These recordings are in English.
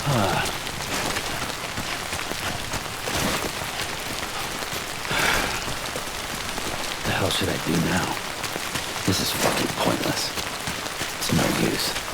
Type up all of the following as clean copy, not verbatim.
What the hell should I do now? This is fucking pointless. It's no use.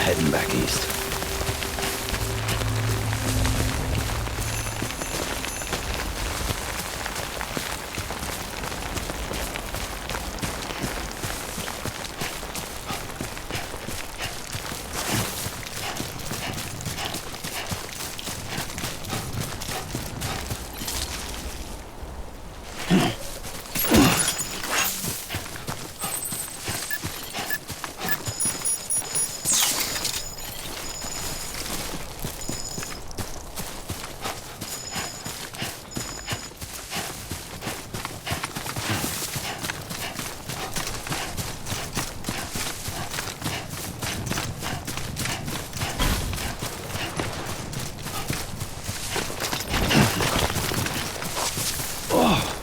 heading back east.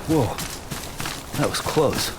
Whoa, that was close.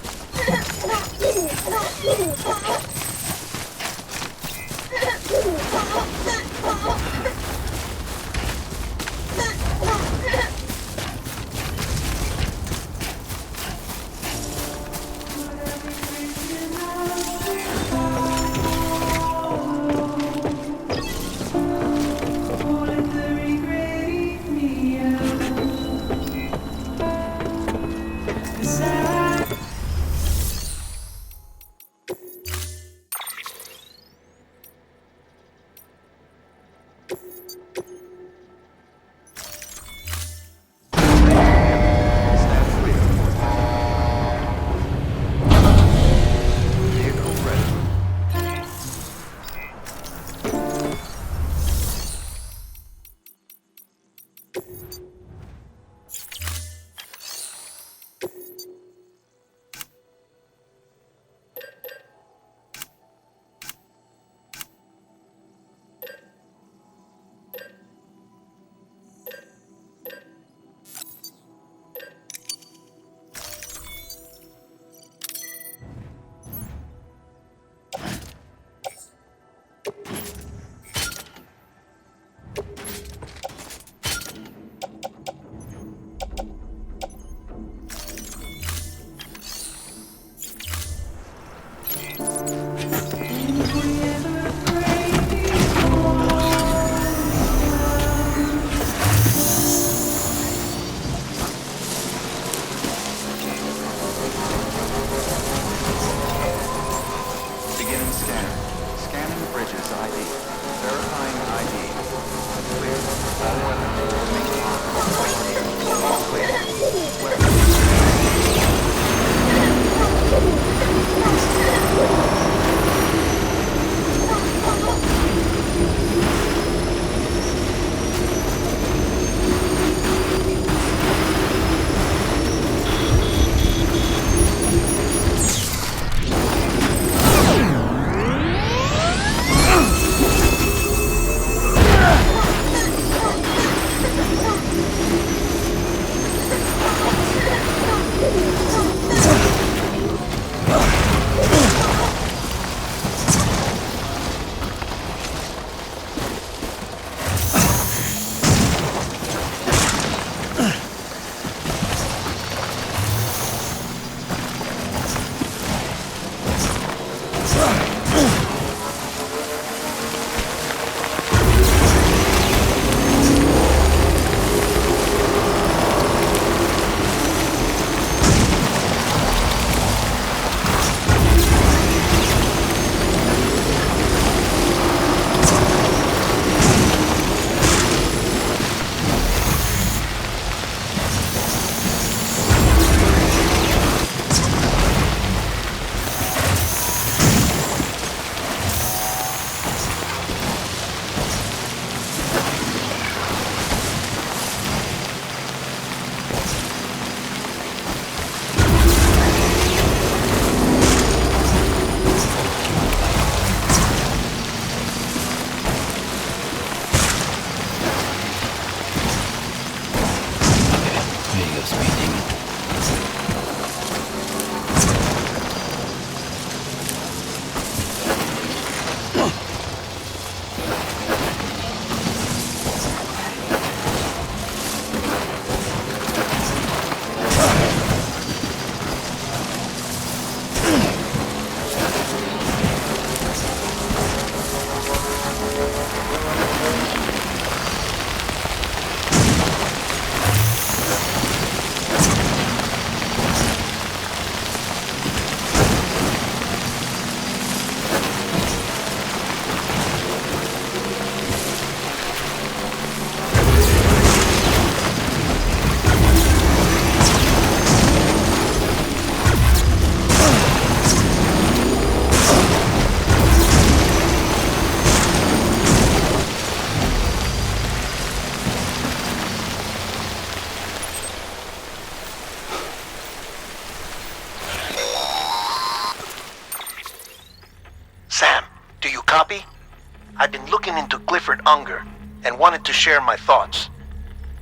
I've been looking into Clifford Unger and wanted to share my thoughts.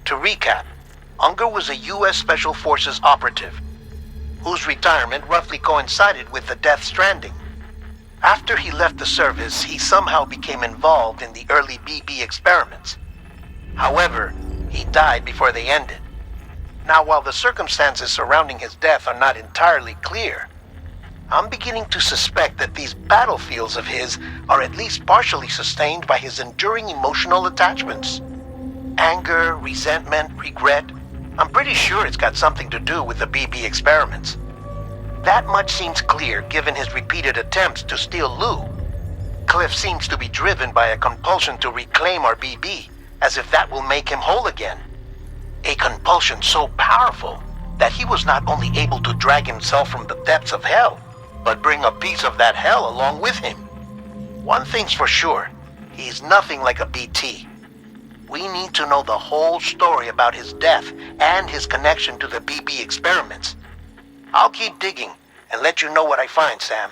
To recap, Unger was a U.S. Special Forces operative whose retirement roughly coincided with the death Stranding. After he left the service, he somehow became involved in the early BB experiments. However, he died before they ended. Now, while the circumstances surrounding his death are not entirely clear, I'm beginning to suspect that these battlefields of his are at least partially sustained by his enduring emotional attachments. Anger, resentment, regret. I'm pretty sure it's got something to do with the BB experiments. That much seems clear given his repeated attempts to steal Lou. Cliff seems to be driven by a compulsion to reclaim our BB, as if that will make him whole again. A compulsion so powerful that he was not only able to drag himself from the depths of hell, but bring a piece of that hell along with him. One thing's for sure, he's nothing like a BT. We need to know the whole story about his death and his connection to the BB experiments. I'll keep digging and let you know what I find, Sam.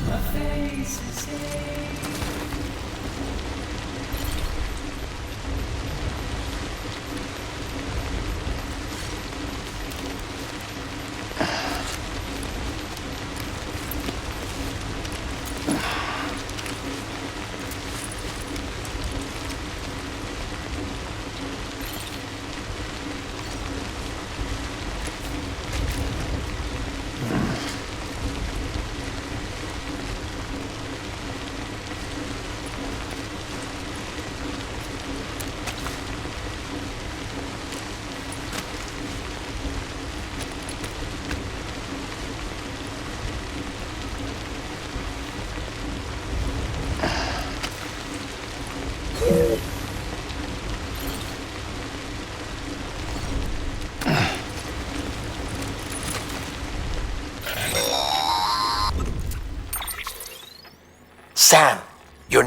My face is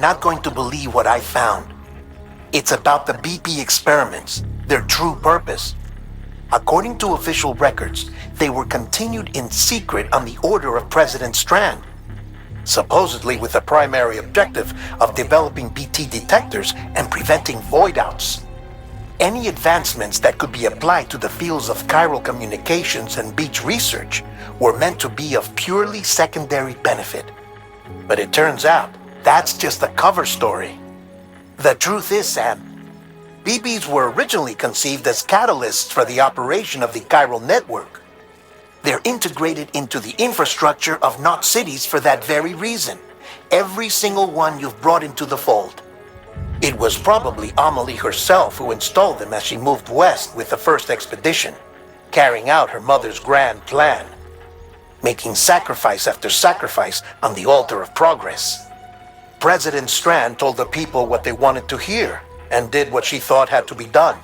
not going to believe what I found. It's about the BP experiments, their true purpose. According to official records, they were continued in secret on the order of President Strand, supposedly with the primary objective of developing BT detectors and preventing voidouts. Any advancements that could be applied to the fields of chiral communications and beach research were meant to be of purely secondary benefit. But it turns out, that's just a cover story. The truth is, Sam, BBs were originally conceived as catalysts for the operation of the chiral network. They're integrated into the infrastructure of Knot cities for that very reason. Every single one you've brought into the fold. It was probably Amelie herself who installed them as she moved west with the first expedition, carrying out her mother's grand plan, making sacrifice after sacrifice on the altar of progress. President Strand told the people what they wanted to hear and did what she thought had to be done.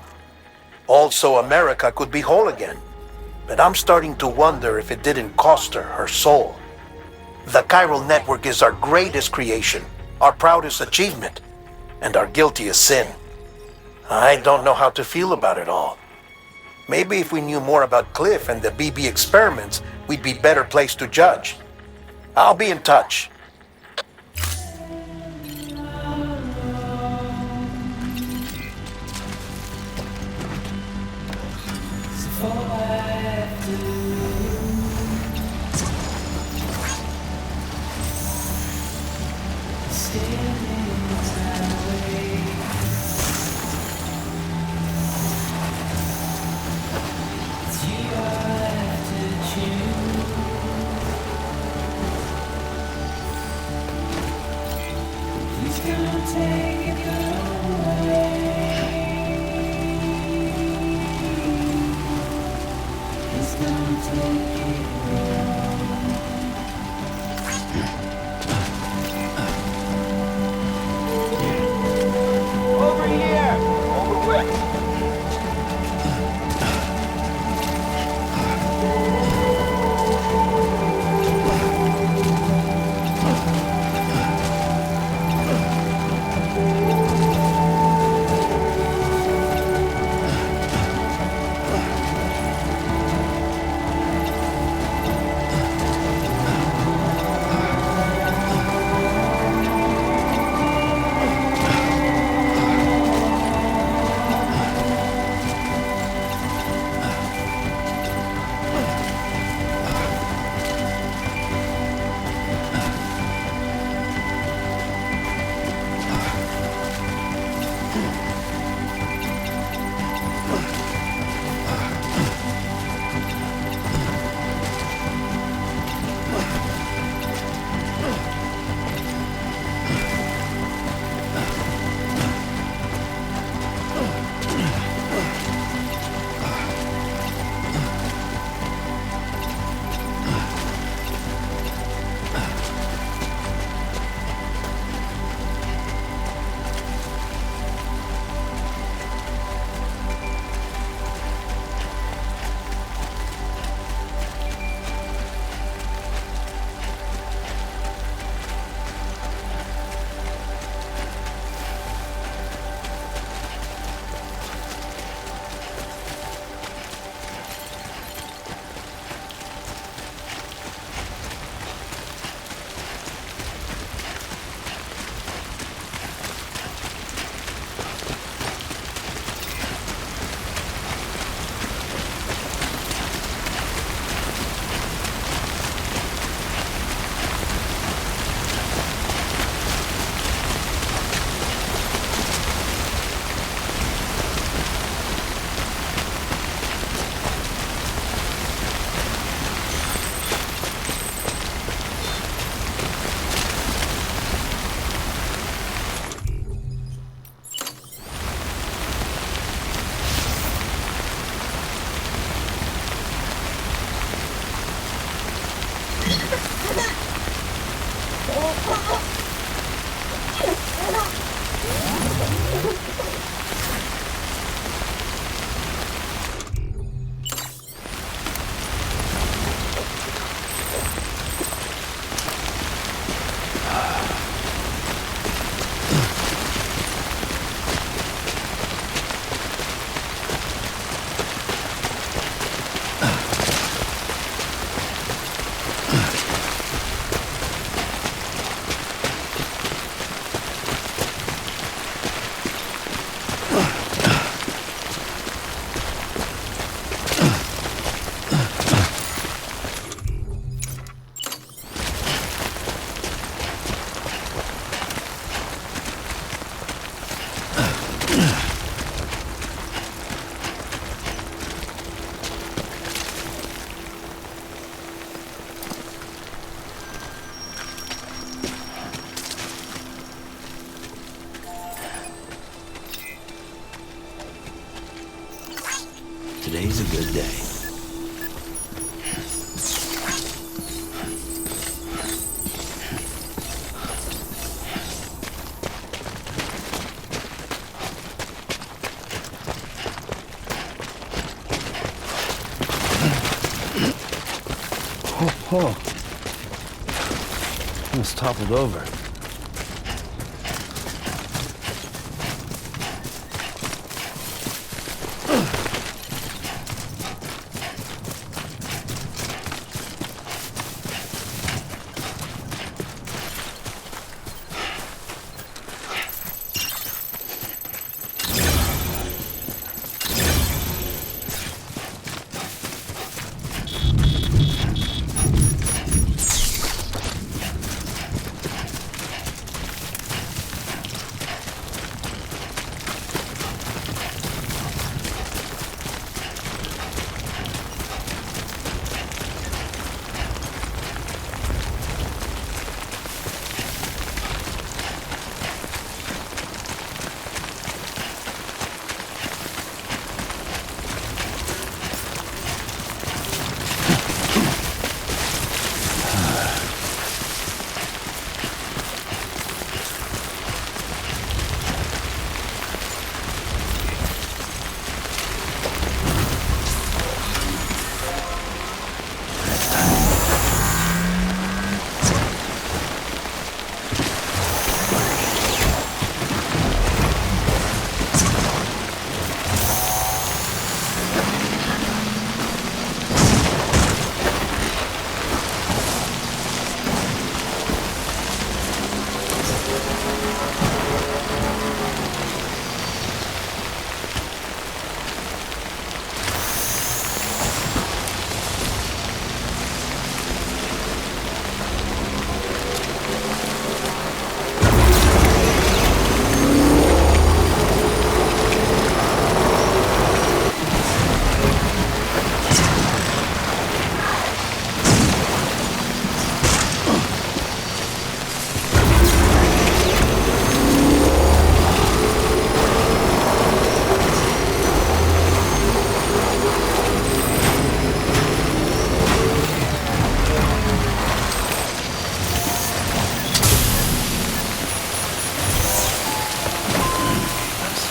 Also, America could be whole again. But I'm starting to wonder if it didn't cost her her soul. The chiral network is our greatest creation, our proudest achievement, and our guiltiest sin. I don't know how to feel about it all. Maybe if we knew more about Cliff and the BB experiments, we'd be better placed to judge. I'll be in touch. Today's a good day. Oh, almost toppled over.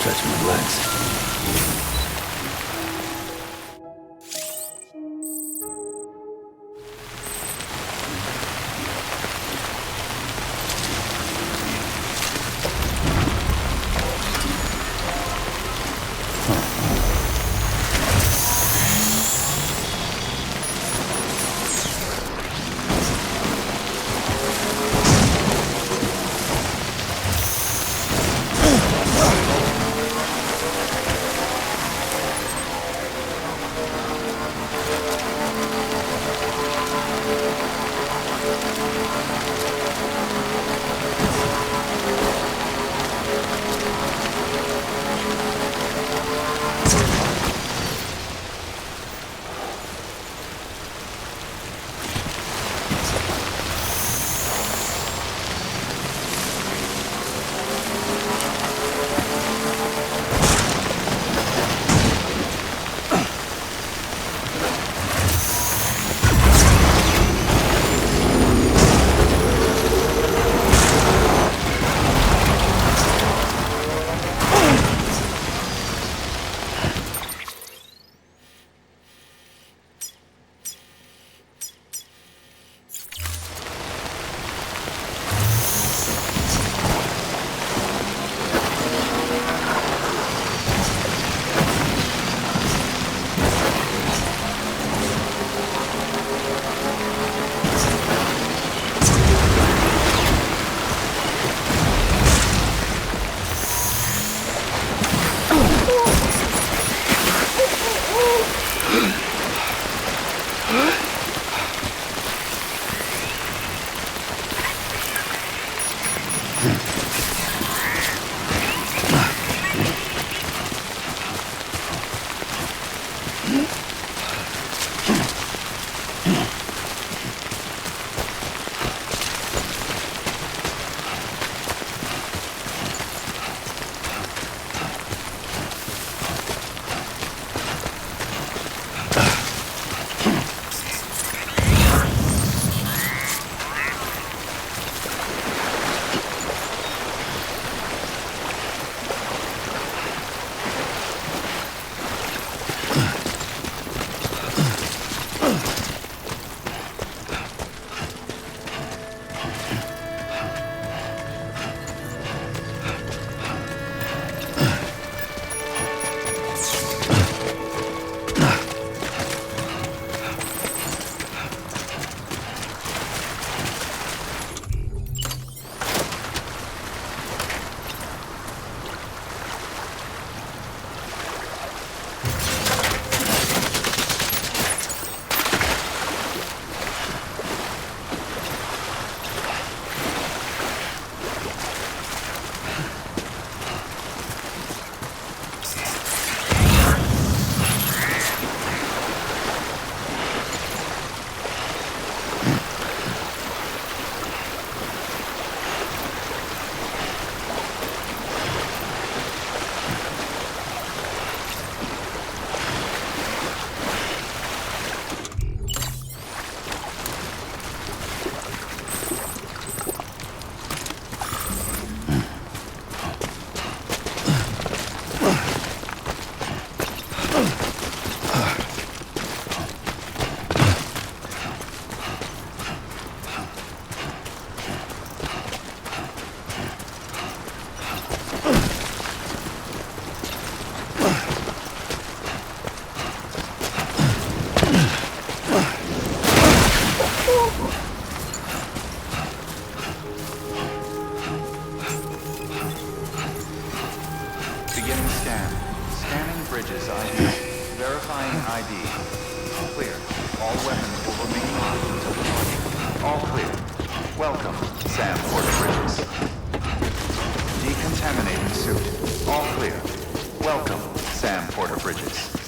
Stretch my legs. Beginning scan. Scanning bridges ID. Verifying ID. Clear. All weapons will remain locked until deployment. All clear. Welcome, Sam Porter Bridges. Decontaminating suit. All clear. Welcome, Sam Porter Bridges.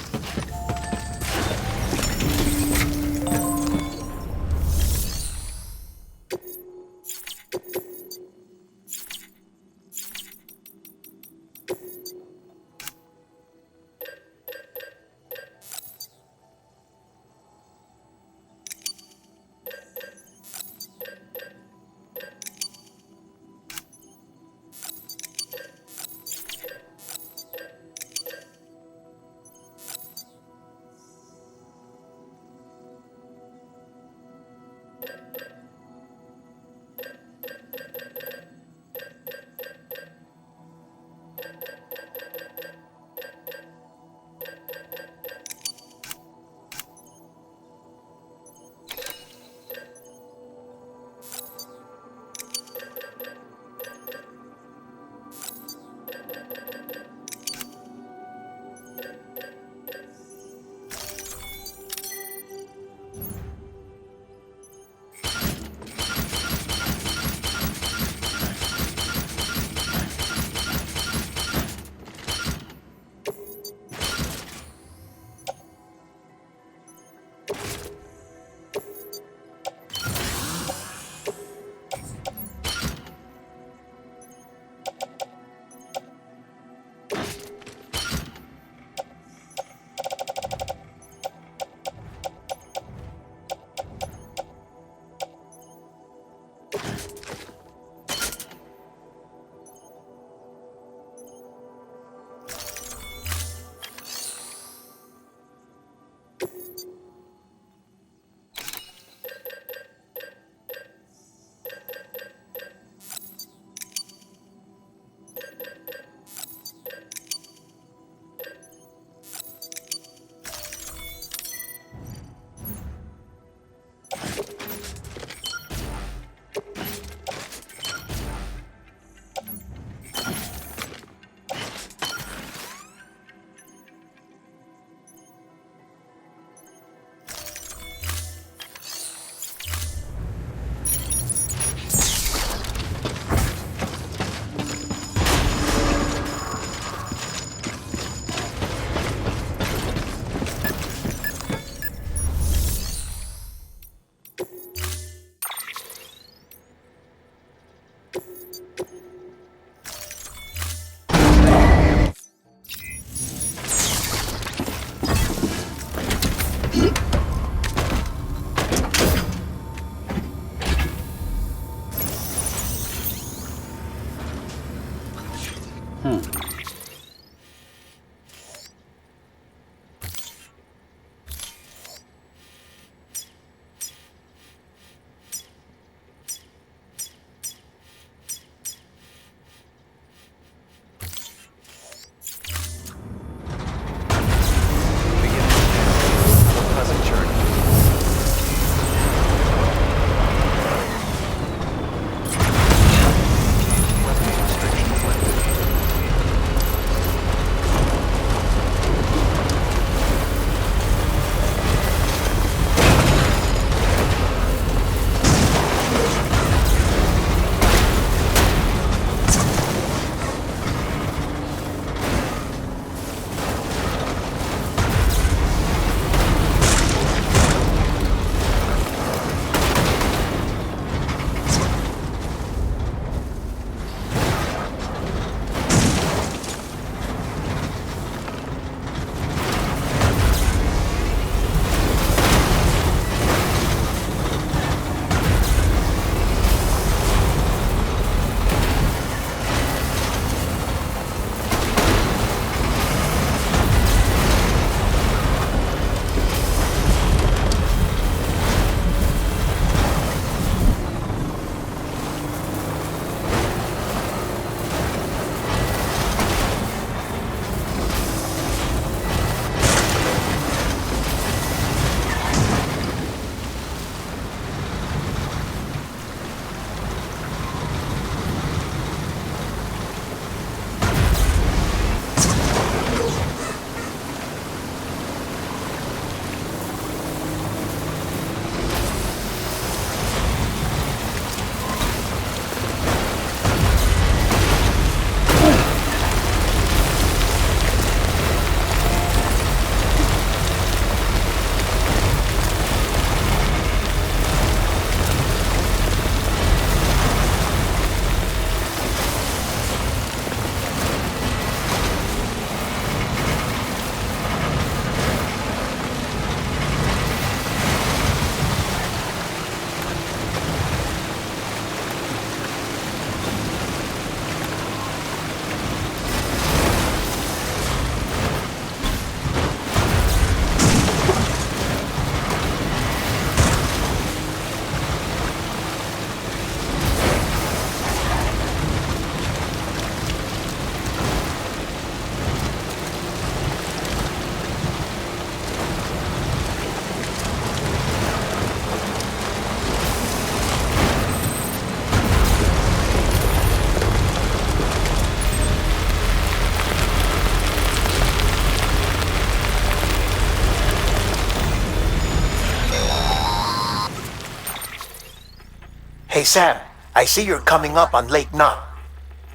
Hey Sam, I see you're coming up on Lake Knot.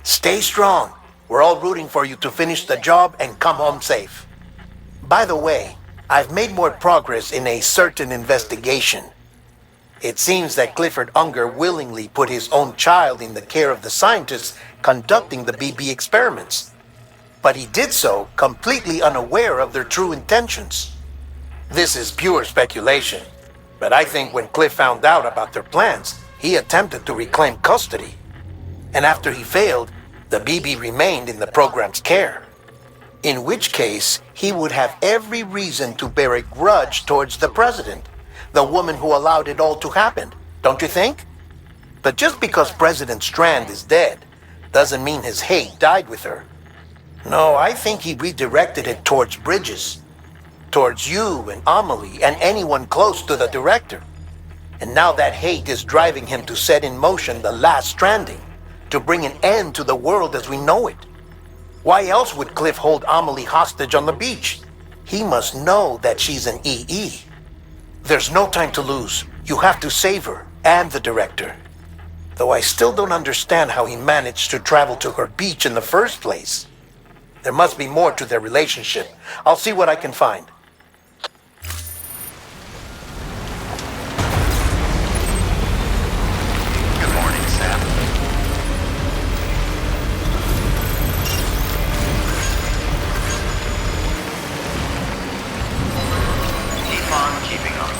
Stay strong. We're all rooting for you to finish the job and come home safe. By the way, I've made more progress in a certain investigation. It seems that Clifford Unger willingly put his own child in the care of the scientists conducting the BB experiments. But he did so completely unaware of their true intentions. This is pure speculation, but I think when Cliff found out about their plans, he attempted to reclaim custody. And after he failed, the BB remained in the program's care. In which case, he would have every reason to bear a grudge towards the president, the woman who allowed it all to happen, don't you think? But just because President Strand is dead, doesn't mean his hate died with her. No, I think he redirected it towards Bridges, towards you and Amelie and anyone close to the director. And now that hate is driving him to set in motion the last Stranding, to bring an end to the world as we know it. Why else would Cliff hold Amelie hostage on the beach? He must know that she's an EE. There's no time to lose. You have to save her and the director. Though I still don't understand how he managed to travel to her beach in the first place. There must be more to their relationship. I'll see what I can find. Good morning, Sam. Keep on keeping on.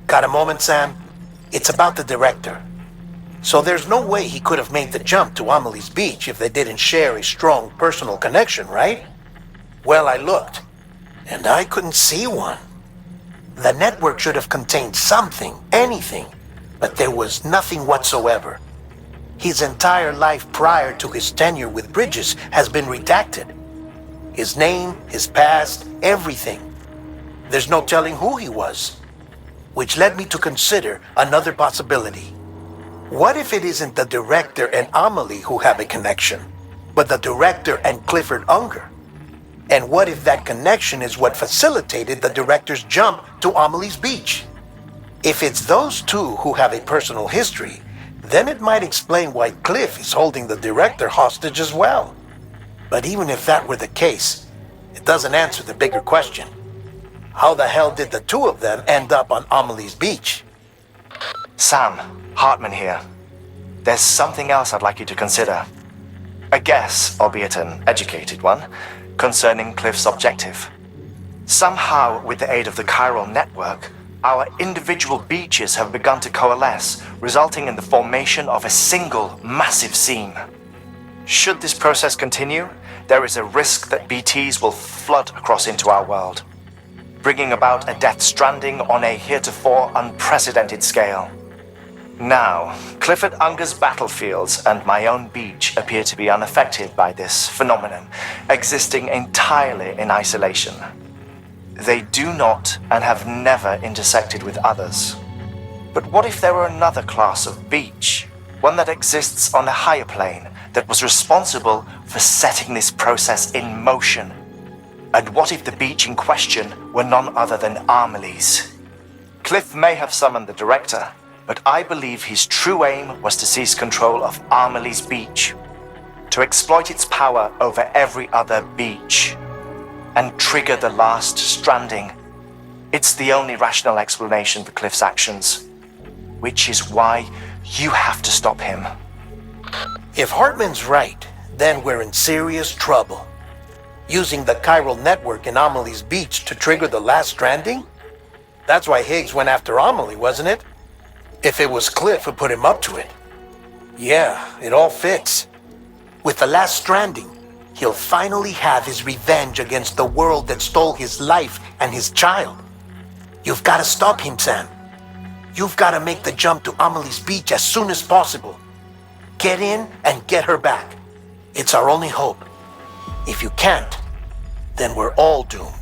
Got a moment, Sam? It's about the director. So there's no way he could have made the jump to Amelie's beach if they didn't share a strong personal connection, right? Well, I looked, and I couldn't see one. The network should have contained something, anything, but there was nothing whatsoever. His entire life prior to his tenure with Bridges has been redacted. His name, his past, everything. There's no telling who he was. Which led me to consider another possibility. What if it isn't the director and Amelie who have a connection, but the director and Clifford Unger? And what if that connection is what facilitated the director's jump to Amelie's beach? If it's those two who have a personal history, then it might explain why Cliff is holding the director hostage as well. But even if that were the case, it doesn't answer the bigger question. How the hell did the two of them end up on Amelie's beach? Sam, Hartman here. There's something else I'd like you to consider. A guess, albeit an educated one, concerning Cliff's objective. Somehow, with the aid of the chiral network, our individual beaches have begun to coalesce, resulting in the formation of a single massive seam. Should this process continue, there is a risk that BTs will flood across into our world, bringing about a death stranding on a heretofore unprecedented scale. Now, Clifford Unger's battlefields and my own beach appear to be unaffected by this phenomenon, existing entirely in isolation. They do not and have never intersected with others. But what if there were another class of beach, one that exists on a higher plane, that was responsible for setting this process in motion? And what if the beach in question were none other than Amelie's? Cliff may have summoned the director, but I believe his true aim was to seize control of Amelie's beach, to exploit its power over every other beach, and trigger the last stranding. It's the only rational explanation for Cliff's actions, which is why you have to stop him. If Hartman's right, then we're in serious trouble. Using the chiral network in Amelie's beach to trigger the last stranding? That's why Higgs went after Amelie, wasn't it? If it was Cliff who put him up to it. Yeah, it all fits. With the last stranding, he'll finally have his revenge against the world that stole his life and his child. You've got to stop him, Sam. You've got to make the jump to Amelie's beach as soon as possible. Get in and get her back. It's our only hope. If you can't, then we're all doomed.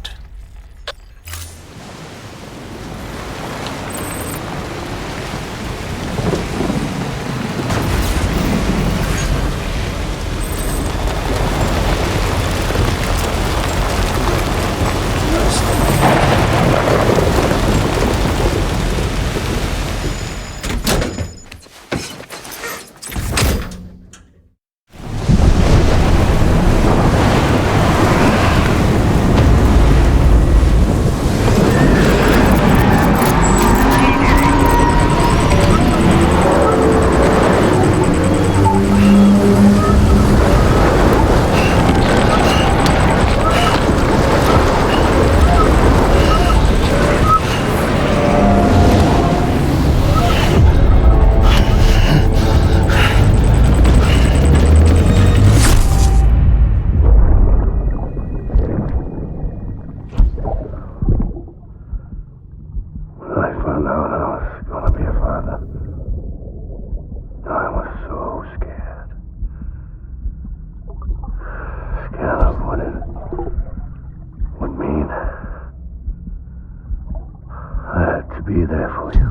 Be there for you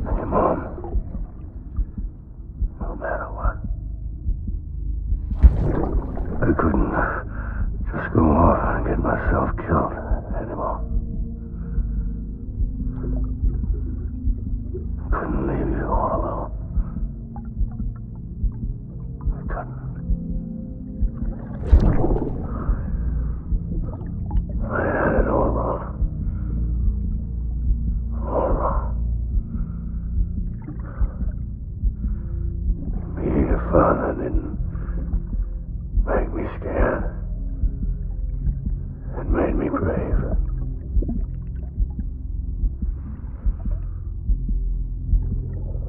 and your mom, no matter what. I couldn't just go off and get myself killed anymore. Couldn't leave you all alone. I couldn't. I had it all wrong. Father didn't make me scared. It made me brave.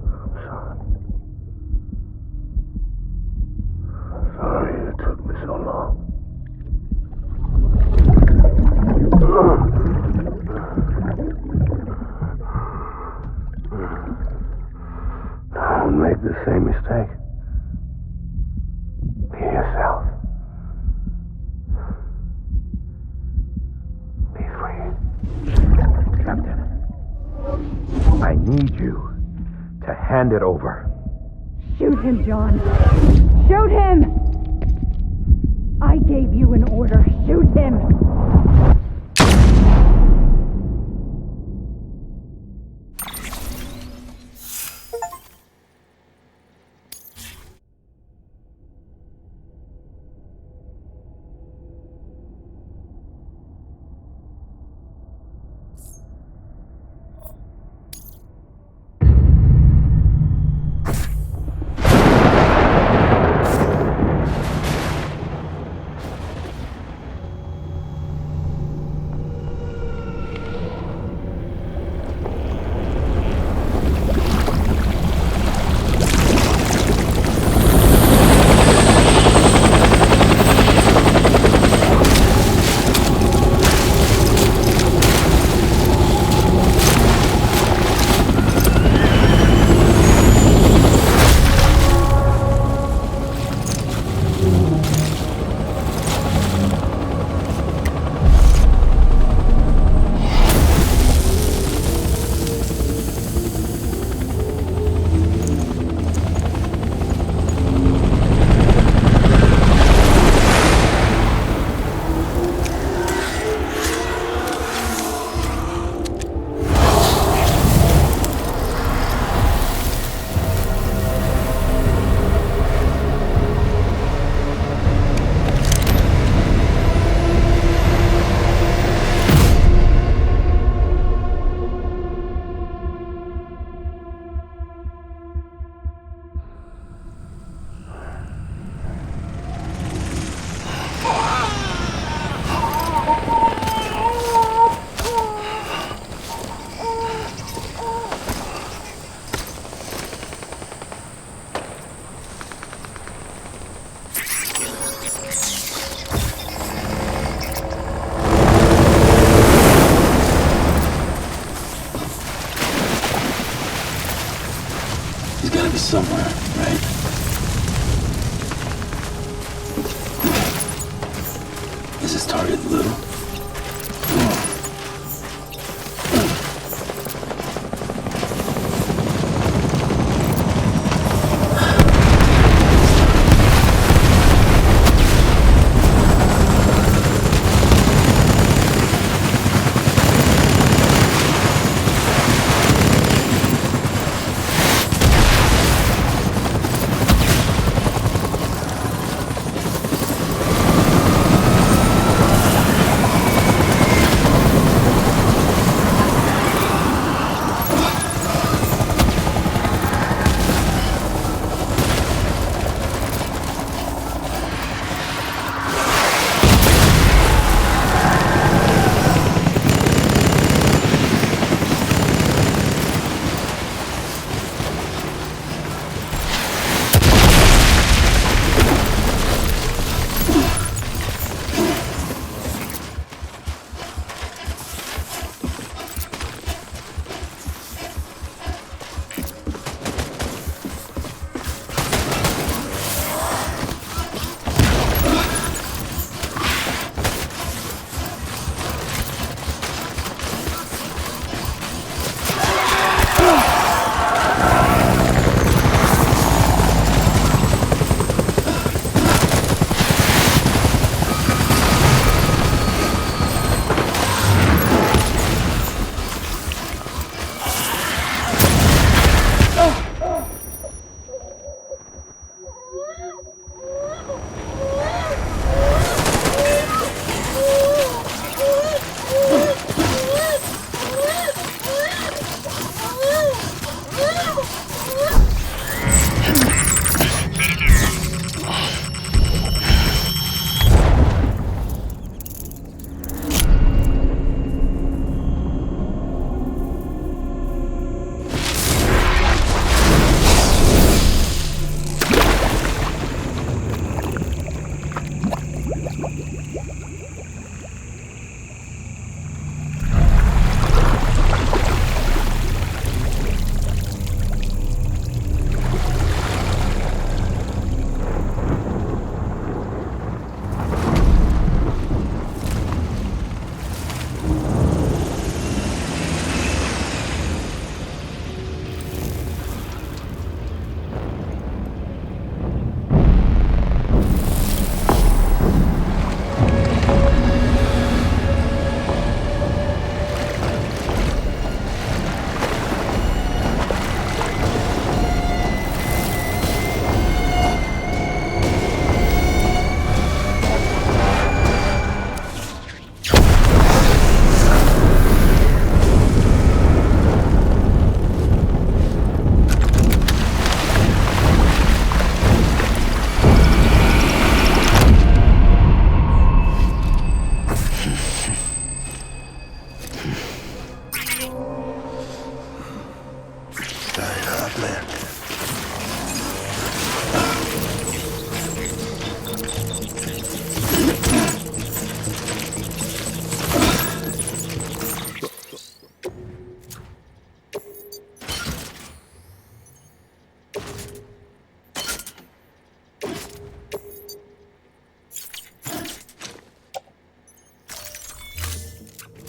I'm sorry. Sorry it took me so long. Don't make the same mistake. Be yourself. Be free. Captain, I need you to hand it over. Shoot him, John. Shoot him! I gave you an order. Shoot him! He's gotta be somewhere, right? Is his target Lou?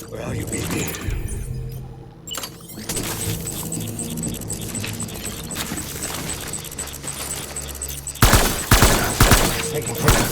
Where are you, baby? Taking fire.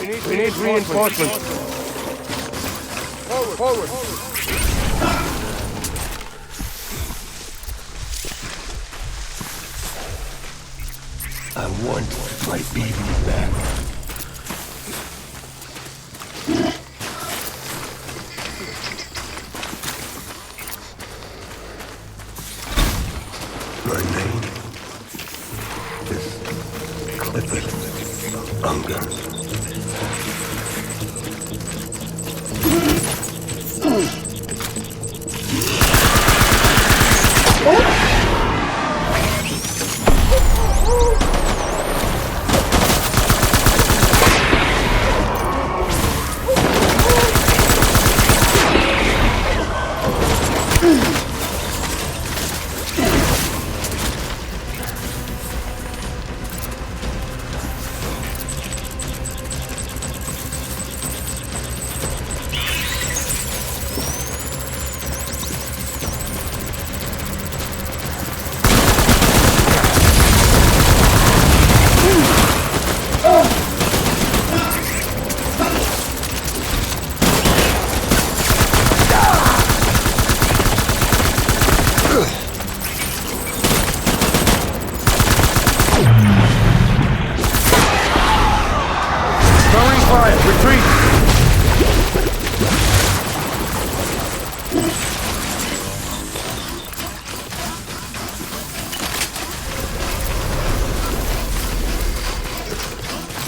We need reinforcements. Forward. I want my baby back. My name is Clifford Unger.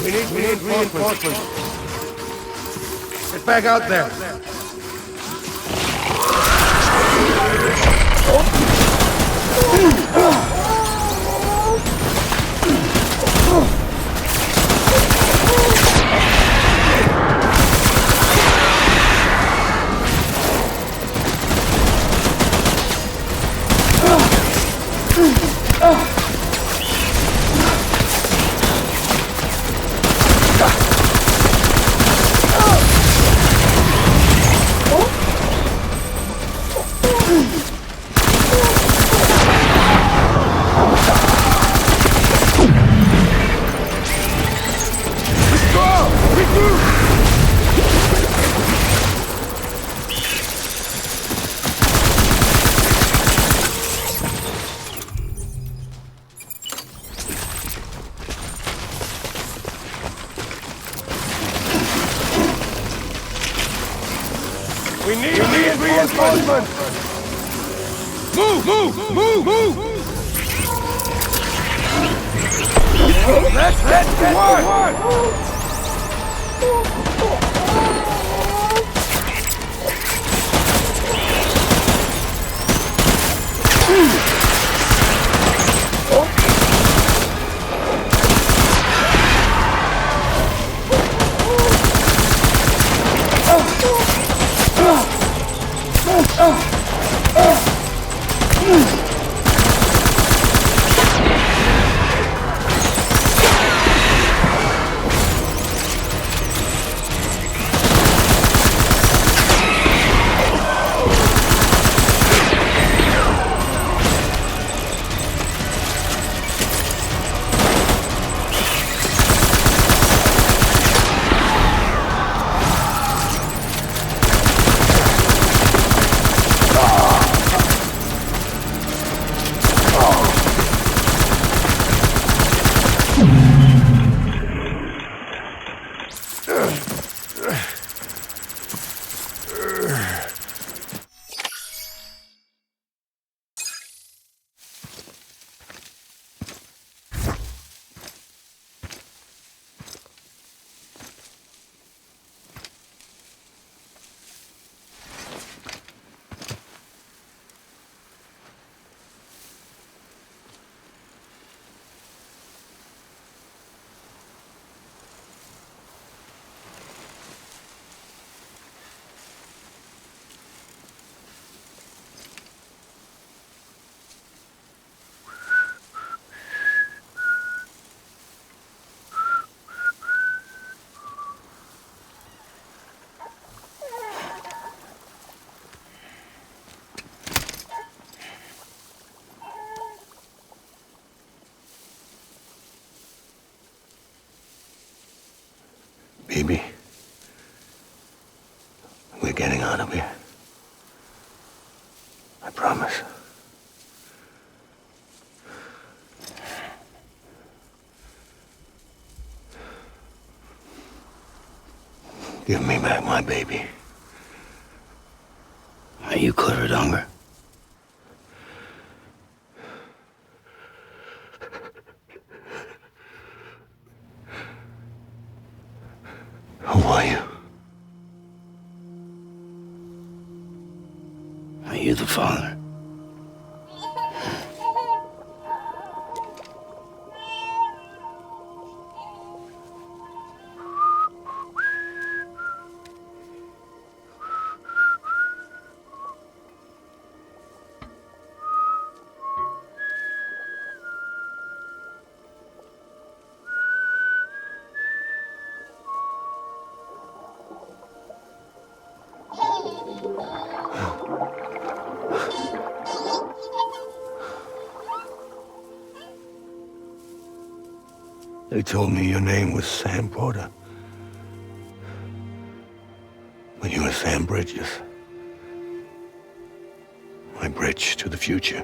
We need reinforcements. Get back out there. We need reinforcements! Move! Let's get one! Baby, we're getting out of here. I promise. Give me back my baby. Are you cleared, Unger? Who are you? Are you the father? They told me your name was Sam Porter. But you were Sam Bridges. My bridge to the future.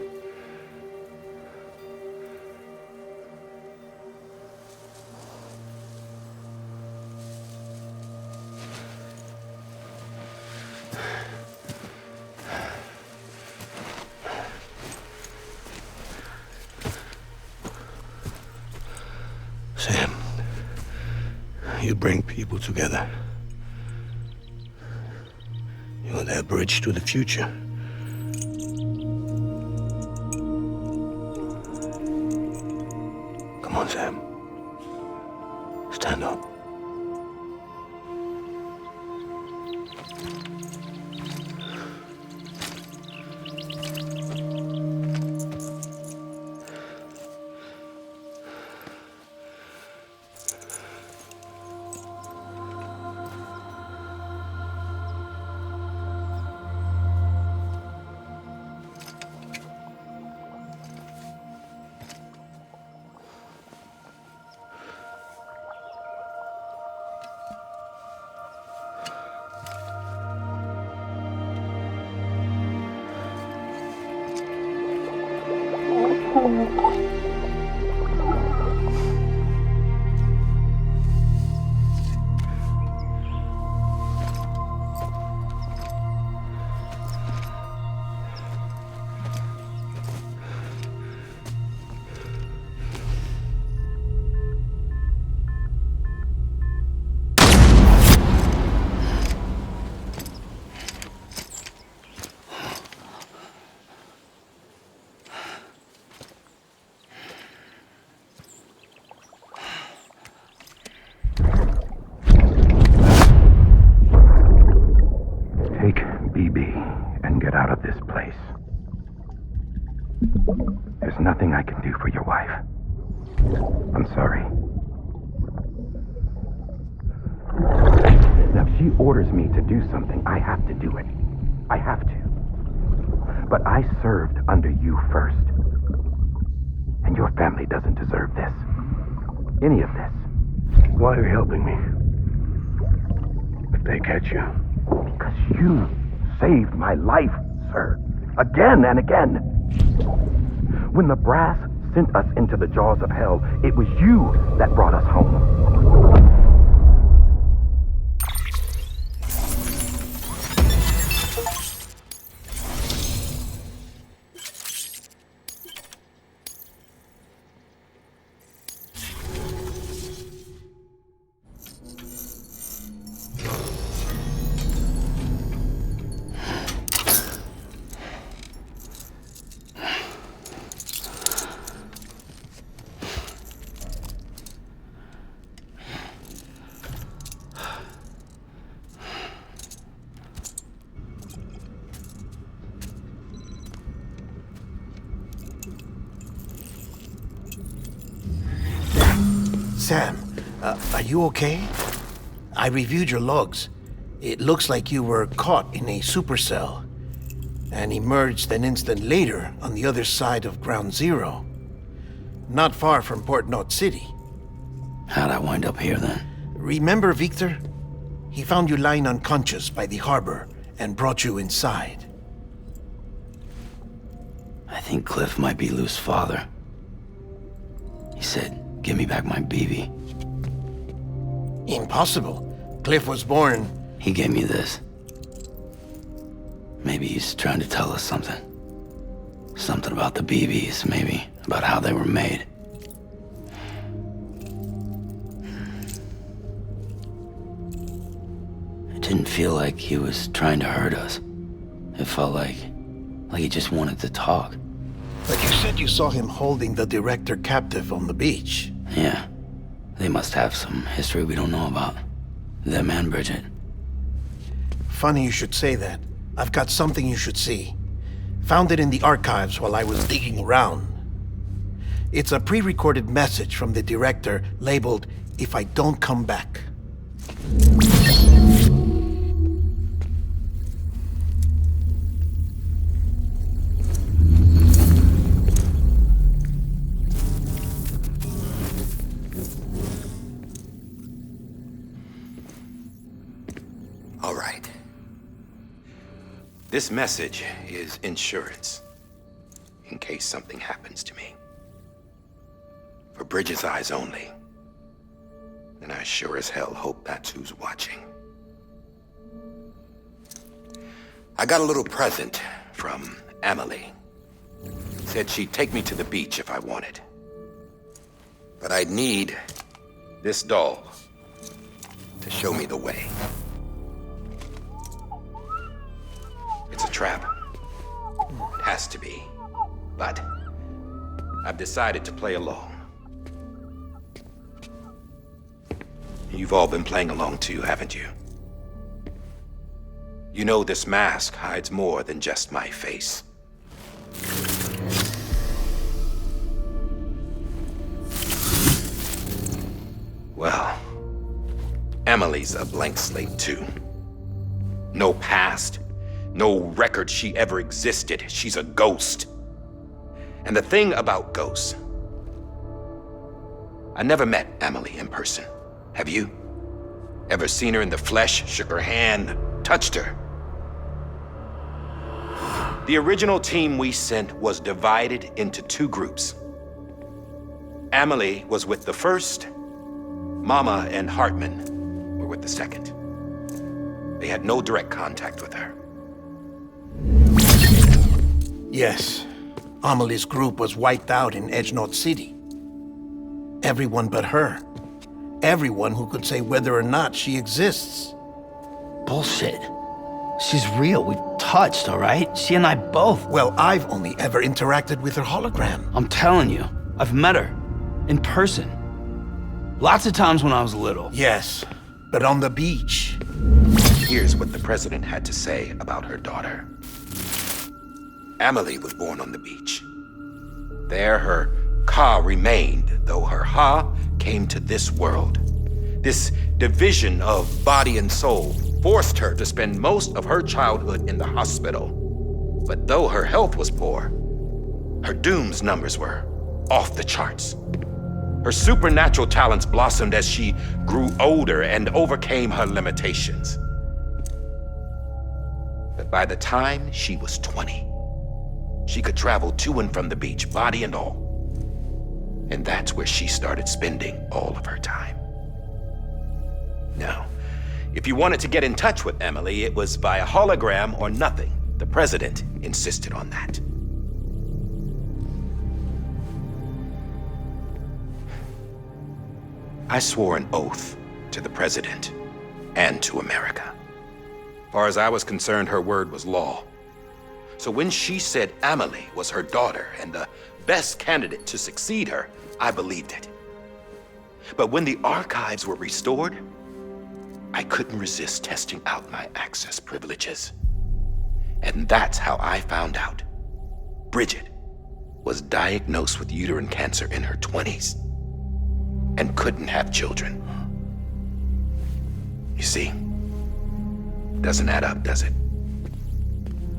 Sam, you bring people together. You're their bridge to the future. Come on, Sam. Stand up. Take BB and get out of this place. There's nothing I can do for your wife. I'm sorry. Now, if she orders me to do something, I have to do it. I have to. But I served under you first. And your family doesn't deserve this. Any of this. Why are you helping me? If they catch you. Because you saved my life, sir. Again and again. When the brass sent us into the jaws of hell, it was you that brought us home. Sam, are you okay? I reviewed your logs. It looks like you were caught in a supercell and emerged an instant later on the other side of Ground Zero. Not far from Port Knot City. How'd I wind up here then? Remember Victor? He found you lying unconscious by the harbor and brought you inside. I think Cliff might be Lou's father. He said, "Give me back my BB." Impossible. Cliff was born... He gave me this. Maybe he's trying to tell us something. Something about the BBs, maybe. About how they were made. It didn't feel like he was trying to hurt us. It felt like he just wanted to talk. But you said you saw him holding the director captive on the beach. Yeah. They must have some history we don't know about. Them and Bridget. Funny you should say that. I've got something you should see. Found it in the archives while I was digging around. It's a pre-recorded message from the director labeled, "If I don't come back." All right. This message is insurance, in case something happens to me. For Bridget's eyes only. And I sure as hell hope that's who's watching. I got a little present from Emily. Said she'd take me to the beach if I wanted. But I'd need this doll to show me the way. It's a trap. It has to be. But I've decided to play along. You've all been playing along too, haven't you? You know this mask hides more than just my face. Well, Emily's a blank slate too. No past, no record she ever existed. She's a ghost. And the thing about ghosts, I never met Emily in person. Have you? Ever seen her in the flesh, shook her hand, touched her? The original team we sent was divided into two groups. Emily was with the first. Mama and Hartman were with the second. They had no direct contact with her. Yes. Amelie's group was wiped out in Edge Knot City. Everyone but her. Everyone who could say whether or not she exists. Bullshit. She's real. We've touched, all right? She and I both. Well, I've only ever interacted with her hologram. I'm telling you, I've met her. In person. Lots of times when I was little. Yes, but on the beach. Here's what the president had to say about her daughter. Emily was born on the beach. There her Ka remained, though her Ha came to this world. This division of body and soul forced her to spend most of her childhood in the hospital. But though her health was poor, her Doom's numbers were off the charts. Her supernatural talents blossomed as she grew older and overcame her limitations. But by the time she was 20, she could travel to and from the beach, body and all. And that's where she started spending all of her time. Now, if you wanted to get in touch with Emily, it was via hologram or nothing. The president insisted on that. I swore an oath to the president and to America. As far as I was concerned, her word was law. So when she said Emily was her daughter and the best candidate to succeed her, I believed it. But when the archives were restored, I couldn't resist testing out my access privileges. And that's how I found out Bridget was diagnosed with uterine cancer in her 20s and couldn't have children. You see, doesn't add up, does it?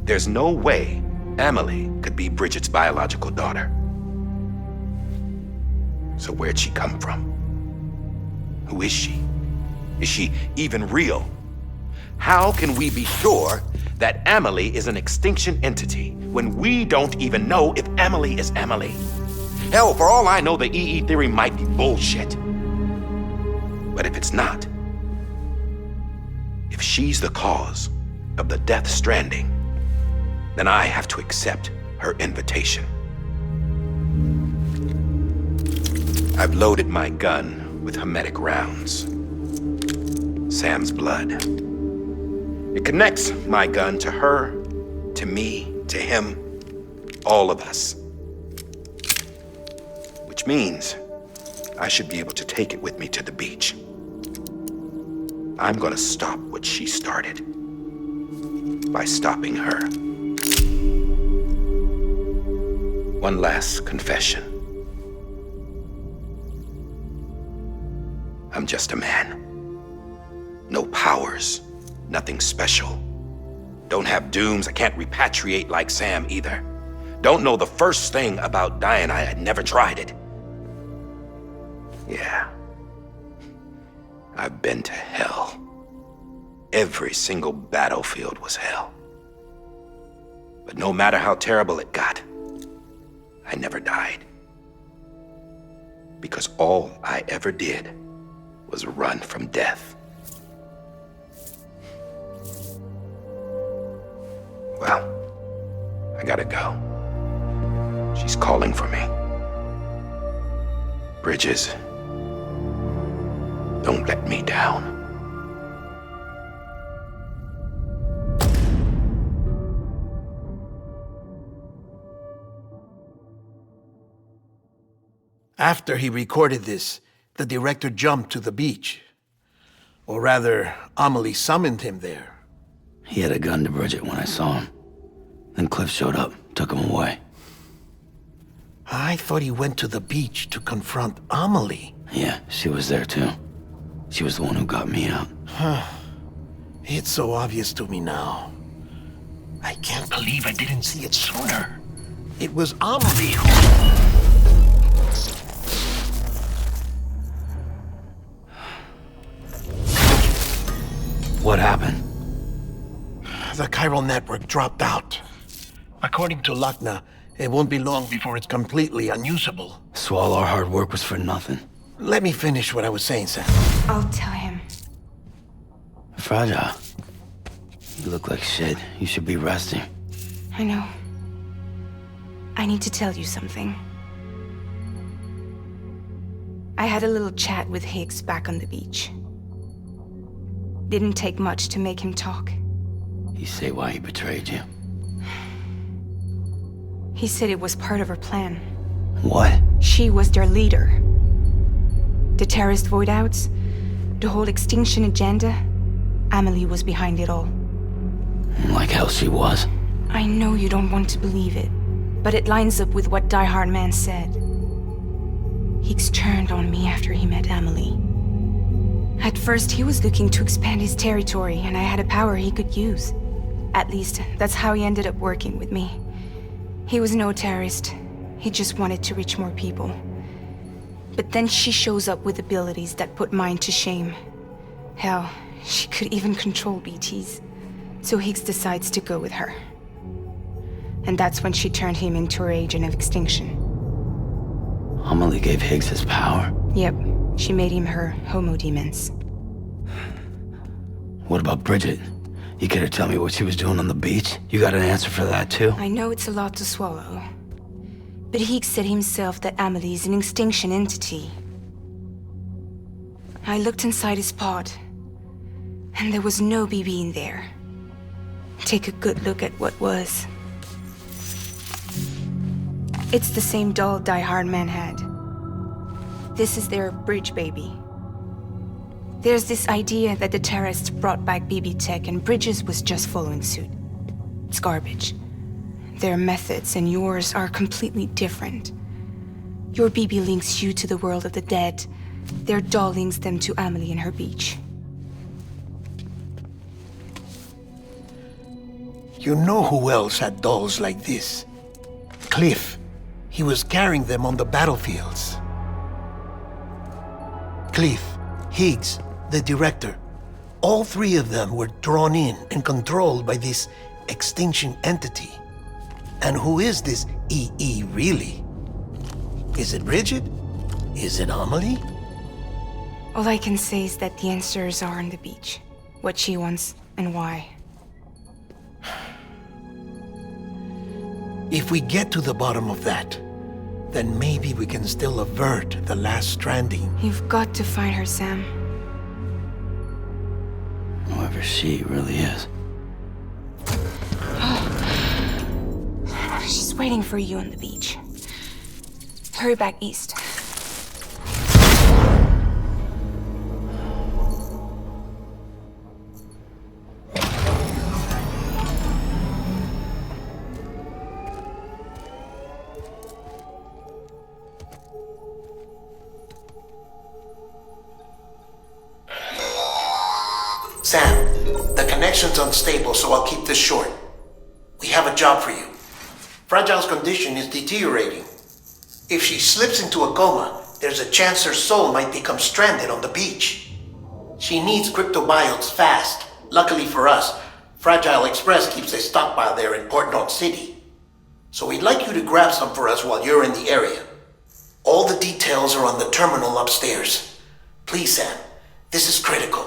There's no way Emily could be Bridget's biological daughter. So where'd she come from? Who is she? Is she even real? How can we be sure that Amelie is an extinction entity when we don't even know if Amelie is Amelie? Hell, for all I know, the EE theory might be bullshit. But if it's not, if she's the cause of the death stranding, then I have to accept her invitation. I've loaded my gun with hermetic rounds. Sam's blood. It connects my gun to her, to me, to him, all of us. Which means I should be able to take it with me to the beach. I'm gonna stop what she started by stopping her. One last confession. I'm just a man. No powers, nothing special. Don't have dooms, I can't repatriate like Sam either. Don't know the first thing about dying, I had never tried it. Yeah. I've been to hell. Every single battlefield was hell. But no matter how terrible it got, I never died. Because all I ever did was run from death. Well, I gotta go. She's calling for me. Bridges, don't let me down. After he recorded this, the director jumped to the beach. Or rather, Amelie summoned him there. He had a gun to Bridget when I saw him. Then Cliff showed up, took him away. I thought he went to the beach to confront Amelie. Yeah, she was there too. She was the one who got me out. It's so obvious to me now. I can't believe I didn't see it sooner. It was Amelie who... What happened? The chiral network dropped out. According to Lakna, it won't be long before it's completely unusable. So all our hard work was for nothing. Let me finish what I was saying, Sam. I'll tell him. Fragile. You look like shit. You should be resting. I know. I need to tell you something. I had a little chat with Higgs back on the beach. Didn't take much to make him talk. You say why he betrayed you? He said it was part of her plan. What? She was their leader. The terrorist void-outs, the whole extinction agenda, Amelie was behind it all. Like hell she was. I know you don't want to believe it, but it lines up with what Die Hard Man said. Higgs turned on me after he met Amelie. At first, he was looking to expand his territory, and I had a power he could use. At least, that's how he ended up working with me. He was no terrorist. He just wanted to reach more people. But then she shows up with abilities that put mine to shame. Hell, she could even control BTs. So Higgs decides to go with her. And that's when she turned him into her agent of extinction. Amelie gave Higgs his power? Yep, she made him her homo demons. What about Bridget? You care to tell me what she was doing on the beach? You got an answer for that too? I know it's a lot to swallow. But Higgs said himself that Amelie is an extinction entity. I looked inside his pod, and there was no BB in there. Take a good look at what was. It's the same doll Die Hard Man had. This is their bridge baby. There's this idea that the terrorists brought back BB tech and Bridges was just following suit. It's garbage. Their methods and yours are completely different. Your BB links you to the world of the dead. Their doll links them to Amelie and her beach. You know who else had dolls like this? Cliff. He was carrying them on the battlefields. Cliff, Higgs, the director. All three of them were drawn in and controlled by this extinction entity. And who is this EE really? Is it Bridget? Is it Amelie? All I can say is that the answers are on the beach. What she wants and why. If we get to the bottom of that, then maybe we can still avert the last stranding. You've got to find her, Sam. Whoever she really is. She's waiting for you on the beach. Hurry back east. Sam, the connection's unstable, so I'll keep this short. We have a job for you. Fragile's condition is deteriorating. If she slips into a coma, there's a chance her soul might become stranded on the beach. She needs cryptobiotes fast. Luckily for us, Fragile Express keeps a stockpile there in Port North City. So we'd like you to grab some for us while you're in the area. All the details are on the terminal upstairs. Please, Sam, this is critical.